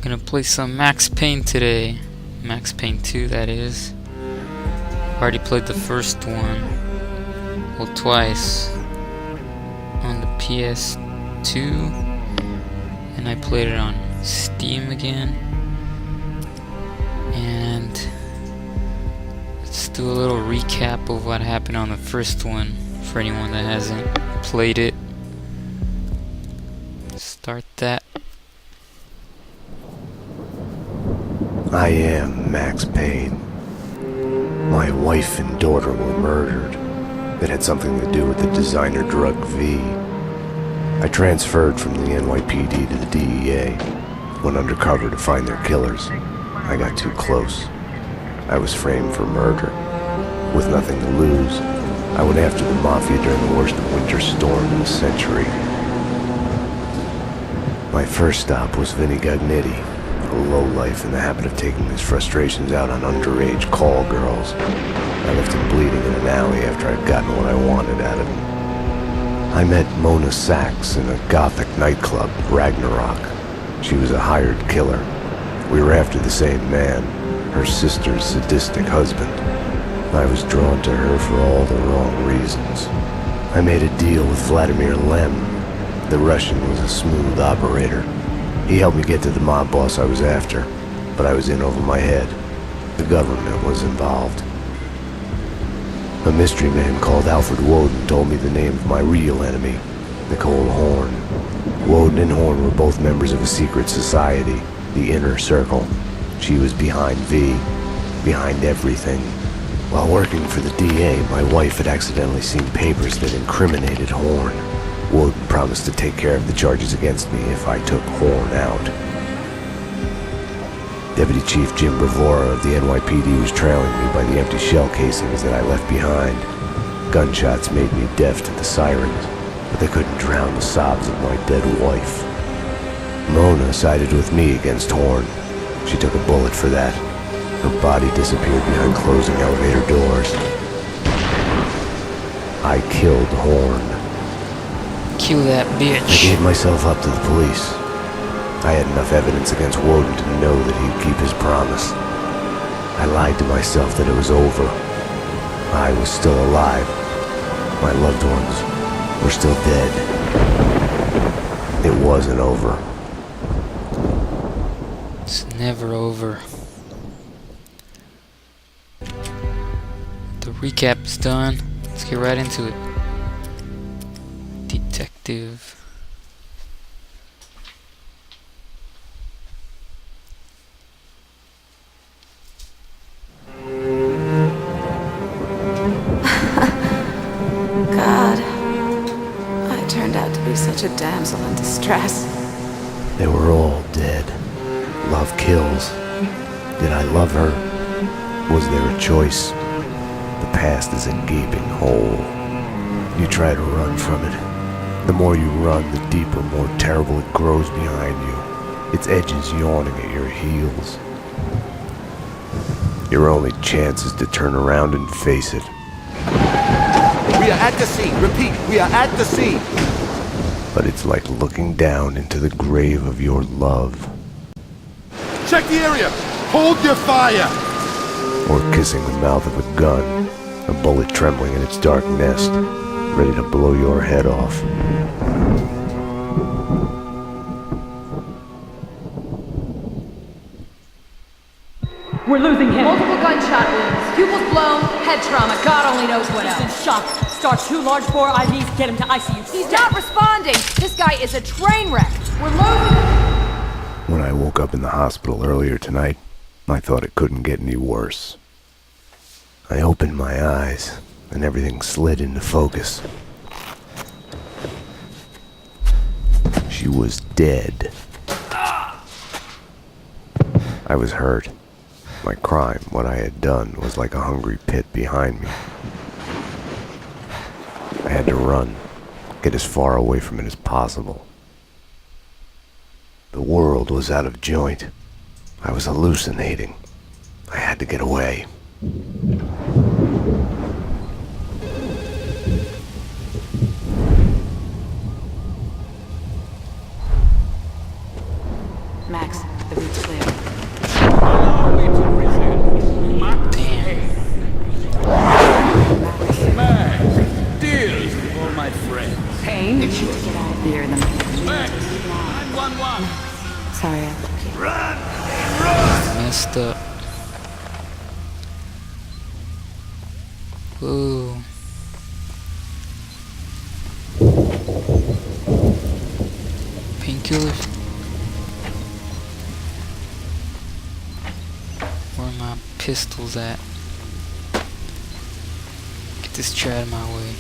Gonna play some Max Payne today. Max Payne 2, that is. Already played the first one. Well, twice. On the PS2. And I played it on Steam again. And let's do a little recap of what happened on the first one for anyone that hasn't played it. Start that. I am Max Payne. My wife and daughter were murdered. It had something to do with the designer drug V. I transferred from the NYPD to the DEA, went undercover to find their killers. I got too close. I was framed for murder. With nothing to lose, I went after the Mafia during the worst winter storm in a century. My first stop was Vinny Gagnetti, a lowlife in the habit of taking his frustrations out on underage call girls. I left him bleeding in an alley after I'd gotten what I wanted out of him. I met Mona Sachs in a gothic nightclub, Ragnarok. She was a hired killer. We were after the same man, her sister's sadistic husband. I was drawn to her for all the wrong reasons. I made a deal with Vladimir Lem. The Russian was a smooth operator. He helped me get to the mob boss I was after, but I was in over my head. The government was involved. A mystery man called Alfred Woden told me the name of my real enemy, Nicole Horn. Woden and Horn were both members of a secret society, the Inner Circle. She was behind V, behind everything. While working for the DA, my wife had accidentally seen papers that incriminated Horn. Woden promised to take care of the charges against me if I took Horn out. Deputy Chief Jim Bravura of the NYPD was trailing me by the empty shell casings that I left behind. Gunshots made me deaf to the sirens, but they couldn't drown the sobs of my dead wife. Mona sided with me against Horn. She took a bullet for that. Her body disappeared behind closing elevator doors. I killed Horn. Kill that bitch. I gave myself up to the police. I had enough evidence against Woden to know that he'd keep his promise. I lied to myself that it was over. I was still alive. My loved ones were still dead. It wasn't over. It's never over. The recap's done. Let's get right into it. Detective. God, I turned out to be such a damsel in distress. They were all dead. Love kills. Did I love her? Was there a choice? The past is a gaping hole. You try to run from it. The more you run, the deeper, more terrible it grows behind you, its edges yawning at your heels. Your only chance is to turn around and face it. We are at the scene. Repeat, we are at the scene. But it's like looking down into the grave of your love. Check the area. Hold your fire. Or kissing the mouth of a gun, a bullet trembling in its dark nest, ready to blow your head off. We're losing him. Multiple gunshot wounds, pupils blown, head trauma, God only knows what He's in else. shock. Start 2 large bore IVs, get him to ICU. He's not responding. This guy is a train wreck. We're losing him. When I woke up in the hospital earlier tonight, I thought it couldn't get any worse. I opened my eyes, and everything slid into focus. She was dead. I was hurt. My crime, what I had done, was like a hungry pit behind me. I had to run, get as far away from it as possible. The world was out of joint. I was hallucinating. I had to get away. Max, The route's clear. Allow me to present Max Payne. Max, deals with all my friends. Pain? Get out of here in the Max, 911. Sorry, I left you. Messed up. Whoa. Painkillers? Where are my pistols at? Get this tray out of my way.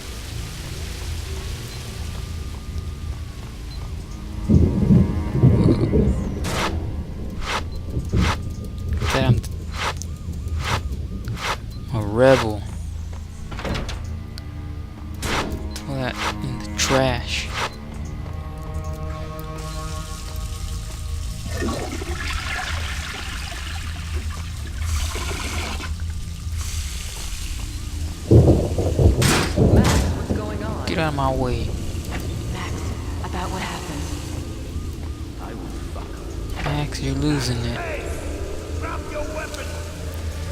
Damn. I'm a rebel. Throw that in the trash. Get out of my way. Max, about what happened. Max, you're losing it. Drop your weapon.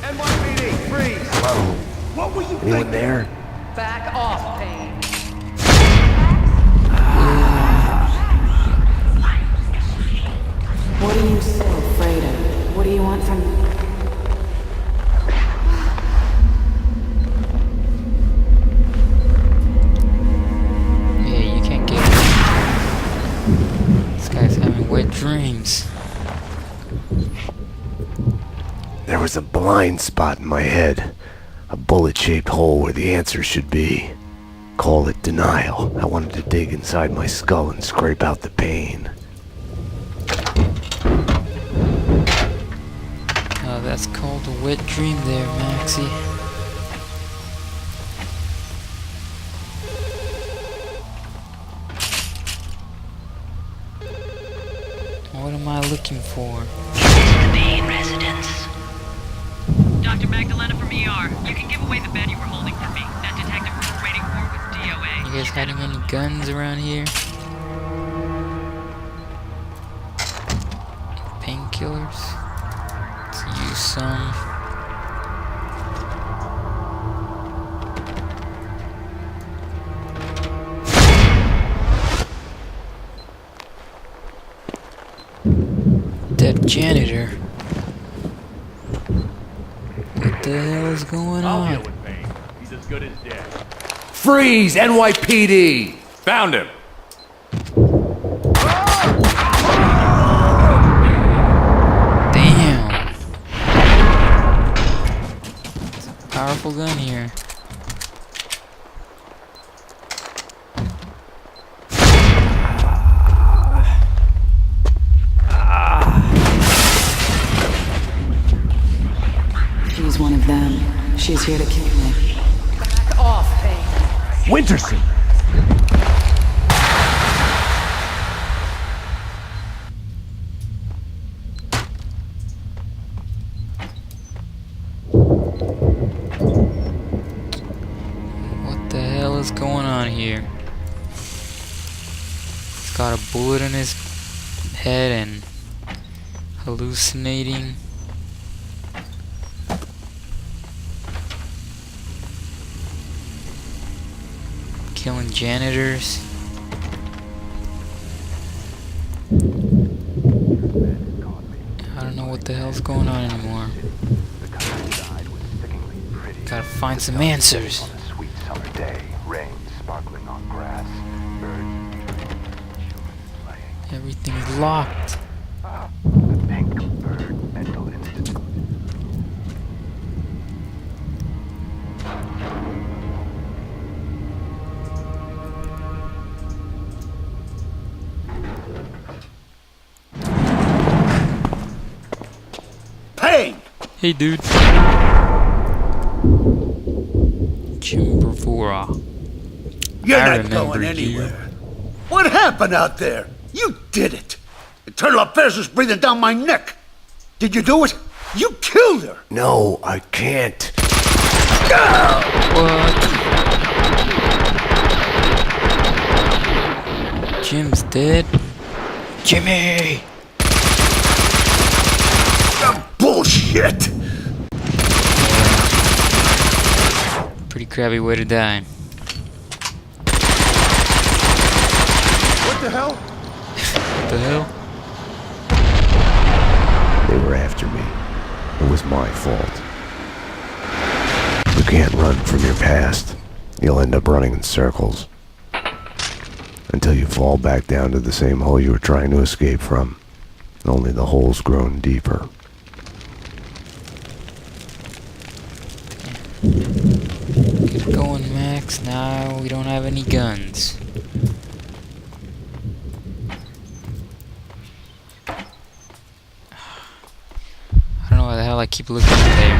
NYPD, freeze. Hello? What were you Anyone there? Back off, Payne. What are you so afraid of? What do you want from me? Yeah, you can't get it. This guy's having wet dreams. There was a blind spot in my head. A bullet-shaped hole where the answer should be. Call it denial. I wanted to dig inside my skull and scrape out the pain. That's called a wet dream there, Maxie. What am I looking for? The Payne residence. Dr. Magdalena from ER. You can give away the bed you were holding for me. That detective we're waiting for with DOA. You guys hiding any guns around here? Painkillers? Let's use some. Dead janitor. What the hell is going I'll deal on? with Payne. He's as good as dead. Freeze, NYPD. Found him. Damn. It's a powerful gun here. She's one of them. She's here to kill me. Back off, Payne. Winterson. What the hell is going on here? He's got a bullet in his head and hallucinating. Killing janitors. I don't know what the hell's going on anymore. Gotta find some answers. On a sweet summer day, rain sparkling on grass, birds, children playing. Everything's locked. The Pink Bird Mental Institute. Payne. Hey, dude. Jim Bravura. You're I not going remember anywhere. you. What happened out there? You did it. Internal affairs was breathing down my neck. Did you do it? You killed her. No, I can't. What? Jim's dead. Jimmy! shit! Pretty crappy way to die. What the hell? What the hell? They were after me. It was my fault. You can't run from your past. You'll end up running in circles. Until you fall back down to the same hole you were trying to escape from. Only the hole's grown deeper. Get going, Max. Now we don't have any guns. I don't know why the hell I keep looking there.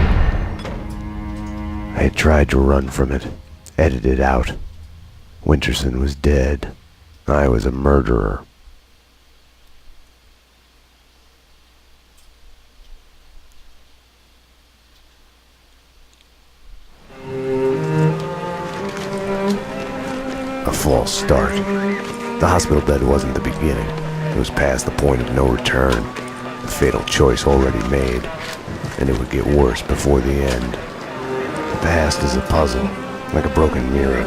I had tried to run from it, edited out. Winterson was dead. I was a murderer. A false start. The hospital bed wasn't the beginning. It was past the point of no return. The fatal choice already made. And it would get worse before the end. The past is a puzzle, like a broken mirror.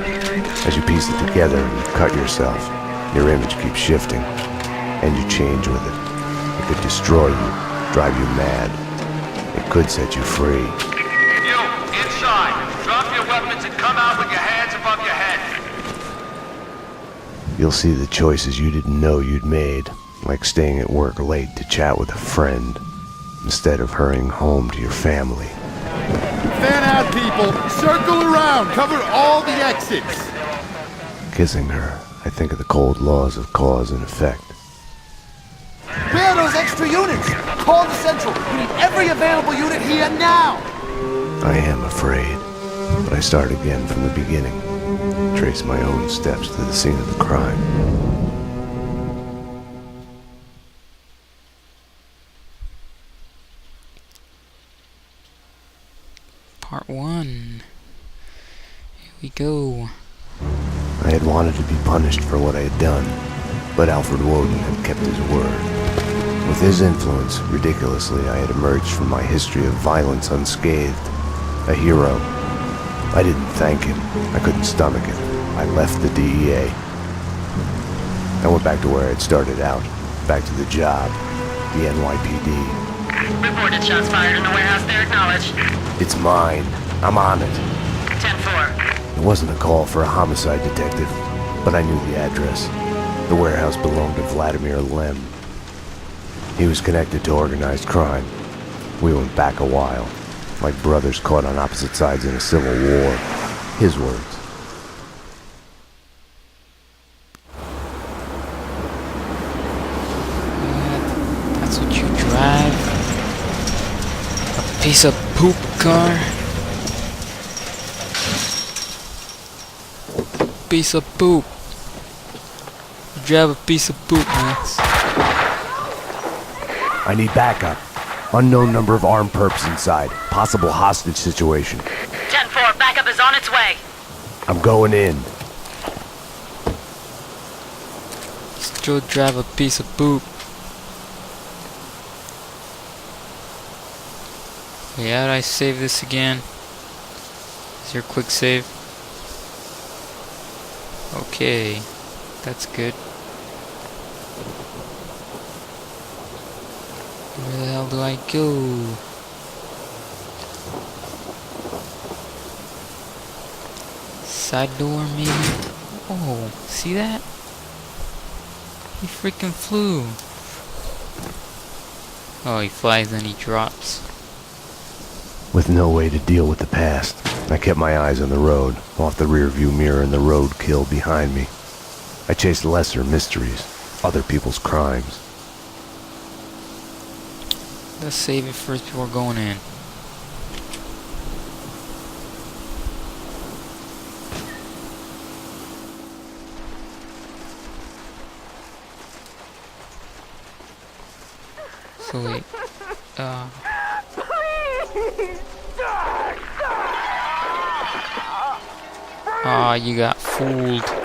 As you piece it together and you cut yourself, your image keeps shifting, and you change with it. It could destroy you, drive you mad. It could set you free. You, inside. Drop your weapons and come out with your hands above your head. You'll see the choices you didn't know you'd made, like staying at work late to chat with a friend, instead of hurrying home to your family. Fan out, people! Circle around! Cover all the exits! Kissing her, I think of the cold laws of cause and effect. Where are those extra units? Call the Central. We need every available unit here now! I am afraid, but I start again from the beginning. Trace my own steps to the scene of the crime. Part 1. Here we go. I had wanted to be punished for what I had done, but Alfred Woden had kept his word. With his influence, ridiculously, I had emerged from my history of violence unscathed. A hero. I didn't thank him. I couldn't stomach it. I left the DEA. I went back to where I'd started out. Back to the job. The NYPD. Reported shots fired in the warehouse there, acknowledged. It's mine. I'm on it. 10-4. It wasn't a call for a homicide detective, but I knew the address. The warehouse belonged to Vladimir Lem. He was connected to organized crime. We went back a while, like brothers caught on opposite sides in a civil war. His words. That's what you drive? A piece of poop car? Piece of poop. You drive a piece of poop, Max. I need backup. Unknown number of armed perps inside. Possible hostage situation. 10-4, backup is on its way. I'm going in. Still drive a piece of poop. Wait, how do I save this again? Is there a quick save? Okay, that's good. Where the hell do I go? Side door, maybe? Oh, see that? He freaking flew. Oh, he flies and he drops. With no way to deal with the past, I kept my eyes on the road, off the rearview mirror and the roadkill behind me. I chased lesser mysteries, other people's crimes. Let's save it first before going in. So wait, you got fooled.